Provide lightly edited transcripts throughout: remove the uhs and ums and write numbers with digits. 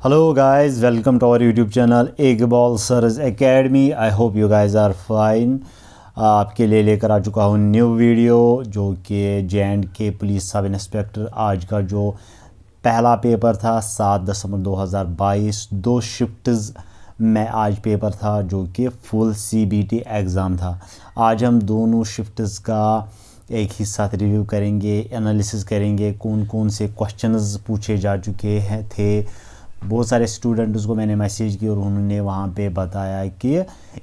Hello guys, welcome to our YouTube channel Iqbal Sir's Academy. I hope you guys are fine. आपके लिए लेकर आ चुका हूँ new video जो कि J&K पुलिस सब इंस्पेक्टर आज का जो पहला पेपर था 7 दिसंबर 2022 दो शिफ्ट्स में आज पेपर था जो कि फुल CBT एग्ज़ाम था। आज हम दोनों शिफ्ट्स का एक ही साथ रिव्यू करेंगे, एनालिसिस करेंगे, कौन कौन से क्वेश्चंस पूछे जा चुके हैं थे। बहुत सारे स्टूडेंट्स को मैंने मैसेज किया और उन्होंने वहाँ पे बताया कि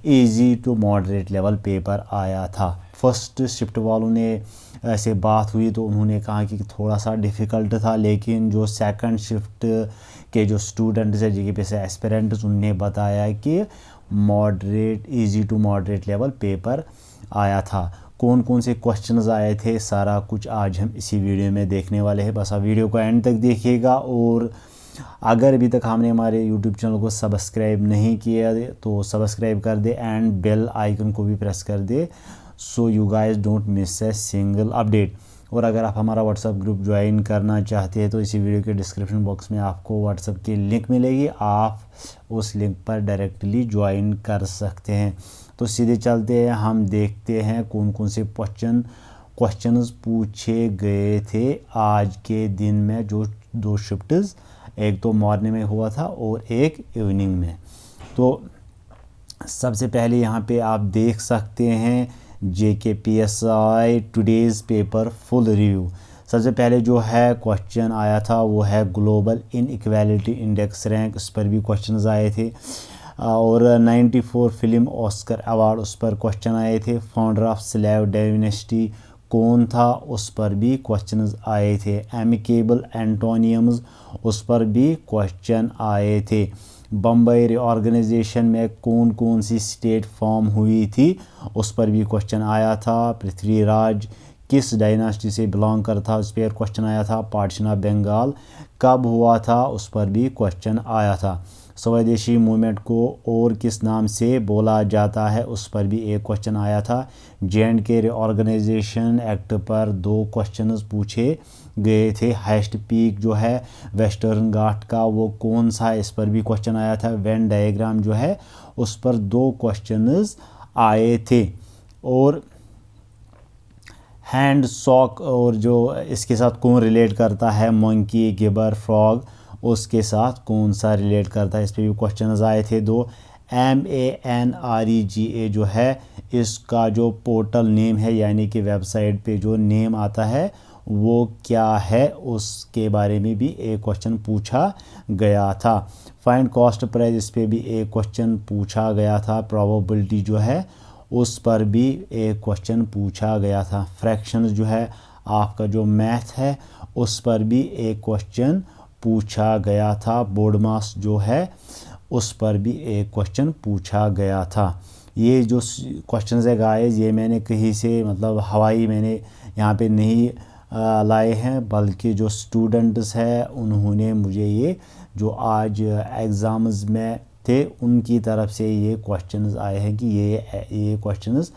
easy to moderate level paper आया था। फर्स्ट शिफ्ट वालों ने ऐसे बात हुई तो उन्होंने कहा कि थोड़ा सा डिफ़िकल्ट था, लेकिन जो सेकंड शिफ्ट के जो स्टूडेंट्स हैं जिनके पैसे एस्पिरेंट्स उन्होंने बताया कि moderate easy to moderate level paper आया था। कौन कौन से क्वेश्चंस आए थे सारा कुछ आज हम इसी वीडियो में देखने वाले हैं। बस आप वीडियो को एंड तक देखिएगा और अगर अभी तक हमने हमारे YouTube चैनल को सब्सक्राइब नहीं किया तो सब्सक्राइब कर दे एंड बेल आइकन को भी प्रेस कर दे so you guys don't miss a single update. और अगर आप हमारा व्हाट्सएप ग्रुप ज्वाइन करना चाहते हैं तो इसी वीडियो के डिस्क्रिप्शन बॉक्स में आपको व्हाट्सएप की लिंक मिलेगी, आप उस लिंक पर डायरेक्टली ज्वाइन कर सकते हैं। तो सीधे चलते हैं, हम देखते हैं कौन कौन से क्वेश्चंस पूछे गए थे आज के दिन में। जो दो शिफ्ट्स, एक तो मॉर्निंग में हुआ था और एक इवनिंग में। तो सबसे पहले यहाँ पे आप देख सकते हैं JKPSI today's paper full review. सबसे पहले जो है क्वेश्चन आया था वो है ग्लोबल इनइक्वालिटी इंडेक्स रैंक, उस पर भी क्वेश्चंस आए थे। और 94 फिल्म ऑस्कर अवार्ड, उस पर क्वेश्चन आए थे। फाउंडर ऑफ स्लेव डायनेस्टी कौन था, उस पर भी क्वेश्चंस आए थे। एमिकेबल एंटोनियम्स, उस पर भी क्वेश्चन आए थे। बम्बई रीऑर्गेनाइजेशन में कौन कौन सी स्टेट फॉर्म हुई थी, उस पर भी क्वेश्चन आया था। पृथ्वीराज किस डायनास्टी से बिलोंग करता, उस पर क्वेश्चन आया था। पार्टीशन ऑफ बंगाल कब हुआ था, उस पर भी क्वेश्चन आया था। स्वदेशी मूवमेंट को और किस नाम से बोला जाता है, उस पर भी एक क्वेश्चन आया था। J&K रीऑर्गेनाइजेशन एक्ट पर दो क्वेश्चंस पूछे गए थे। हाईएस्ट पीक जो है वेस्टर्न घाट का वो कौन सा, इस पर भी क्वेश्चन आया था। वेन डायग्राम जो है उस पर दो क्वेश्चंस आए थे। और हैंड सॉक और जो इसके साथ कौन रिलेट करता है, मंकी, गिबर, फ्रॉग, उसके साथ कौन सा रिलेट करता है, इस पर भी क्वेश्चंस आए थे दो। MANREGA जो है इसका जो पोर्टल नेम है यानी कि वेबसाइट पे जो नेम आता है वो क्या है, उसके बारे में भी एक क्वेश्चन पूछा गया था। फाइंड कॉस्ट प्राइस, इस पर भी एक क्वेश्चन पूछा गया था। प्रोबेबिलिटी जो है उस पर भी एक क्वेश्चन पूछा गया था। फ्रैक्शंस जो है आपका जो मैथ है उस पर भी एक क्वेश्चन पूछा गया था। बोर्ड मास जो है उस पर भी एक क्वेश्चन पूछा गया था। ये जो क्वेश्चंस है गाइस ये मैंने कहीं से मतलब हवाई मैंने यहाँ पे नहीं लाए हैं, बल्कि जो स्टूडेंट्स हैं उन्होंने मुझे ये जो आज एग्ज़ाम्स में थे उनकी तरफ से ये क्वेश्चंस आए हैं कि ये क्वेश्चंस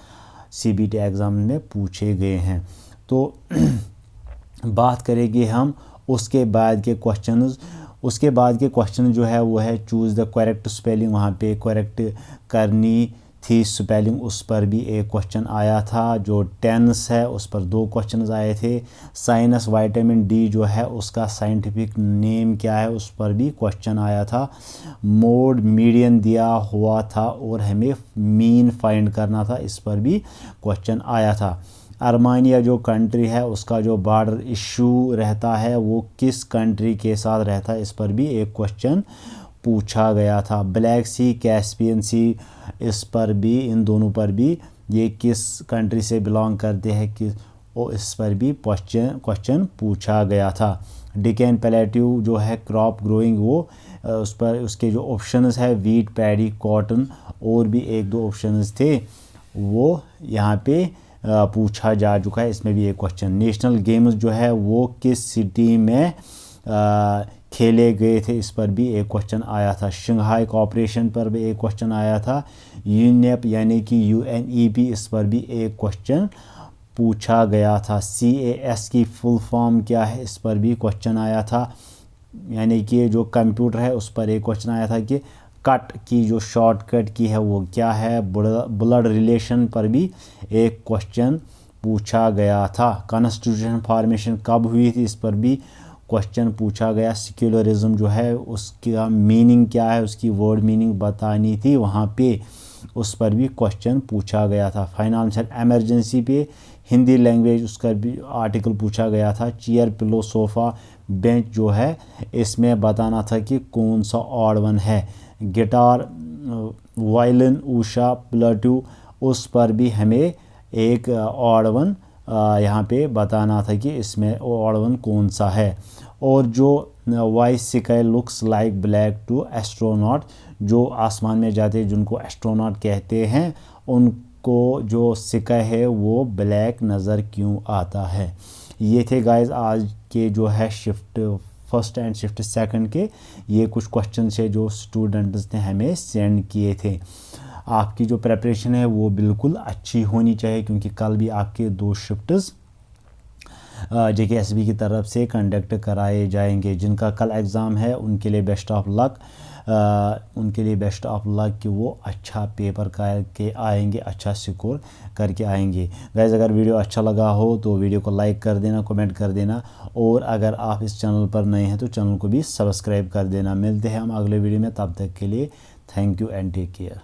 CBT एग्ज़ाम में पूछे गए हैं। तो बात करेंगे हम उसके बाद के क्वेश्चंस। उसके बाद के क्वेश्चन जो है वो है चूज़ द करेक्ट स्पेलिंग, वहाँ पे करेक्ट करनी थी स्पेलिंग, उस पर भी एक क्वेश्चन आया था। जो टेंस है उस पर दो क्वेश्चंस आए थे। साइनस विटामिन D जो है उसका साइंटिफिक नेम क्या है, उस पर भी क्वेश्चन आया था। मोड मीडियन दिया हुआ था और हमें मीन फाइंड करना था, इस पर भी क्वेश्चन आया था। अर्मानिया जो कंट्री है उसका जो बॉर्डर इशू रहता है वो किस कंट्री के साथ रहता है, इस पर भी एक क्वेश्चन पूछा गया था। ब्लैक सी, कैस्पियन सी, इस पर भी इन दोनों पर भी ये किस कंट्री से बिलोंग करते हैं कि इस पर भी क्वेश्चन पूछा गया था। डिकेन प्लेट्यू जो है क्रॉप ग्रोइंग वो उस पर उसके जो ऑप्शंस है वीट, पैडी, कॉटन और भी एक दो ऑप्शंस थे वो यहाँ पे पूछा जा चुका है, इसमें भी एक क्वेश्चन। नेशनल गेम्स जो है वो किस सिटी में खेले गए थे, इस पर भी एक क्वेश्चन आया था। शंघाई कोऑपरेशन पर भी एक क्वेश्चन आया था। यूनेप यानी कि UNEP, इस पर भी एक क्वेश्चन पूछा गया था। CAS की फुल फॉर्म क्या है, इस पर भी क्वेश्चन आया था। यानी कि जो कंप्यूटर है उस पर एक क्वेश्चन आया था कि कट की जो शॉर्टकट की है वो क्या है। ब्लड रिलेशन पर भी एक क्वेश्चन पूछा गया था। कॉन्स्टिट्यूशन फॉर्मेशन कब हुई थी, इस पर भी क्वेश्चन पूछा गया। सेक्युलरिज्म जो है उसका मीनिंग क्या है, उसकी वर्ड मीनिंग बतानी थी वहाँ पे, उस पर भी क्वेश्चन पूछा गया था। फाइनेंशियल इमरजेंसी पे हिंदी लैंग्वेज उसका भी आर्टिकल पूछा गया था। चेयर पिलो सोफ़ा बेंच जो है इसमें बताना था कि कौन सा ऑड वन है। गिटार वायलिन उषा प्लेटू उस पर भी हमें एक ऑड वन यहाँ पे बताना था कि इसमें ऑड वन कौन सा है। और जो why sky looks like black to astronaut, जो आसमान में जाते हैं जिनको एस्ट्रोनॉट कहते हैं, उनको जो स्काई है वो ब्लैक नज़र क्यों आता है। ये थे गाइस आज के जो है shift first and shift second के ये कुछ क्वेश्चन है जो स्टूडेंट्स ने हमें सेंड किए थे। आपकी जो प्रेपरेशन है वो बिल्कुल अच्छी होनी चाहिए क्योंकि कल भी आपके 2 शिफ्ट्स JKSB की तरफ से कंडक्ट कराए जाएंगे। जिनका कल एग्ज़ाम है उनके लिए बेस्ट ऑफ लक, उनके लिए बेस्ट ऑफ लक कि वो अच्छा पेपर करके आएंगे, अच्छा स्कोर करके आएंगे। गाइस अगर वीडियो अच्छा लगा हो तो वीडियो को लाइक कर देना, कमेंट कर देना, और अगर आप इस चैनल पर नए हैं तो चैनल को भी सब्सक्राइब कर देना। मिलते हैं हम अगले वीडियो में, तब तक के लिए thank you and take care.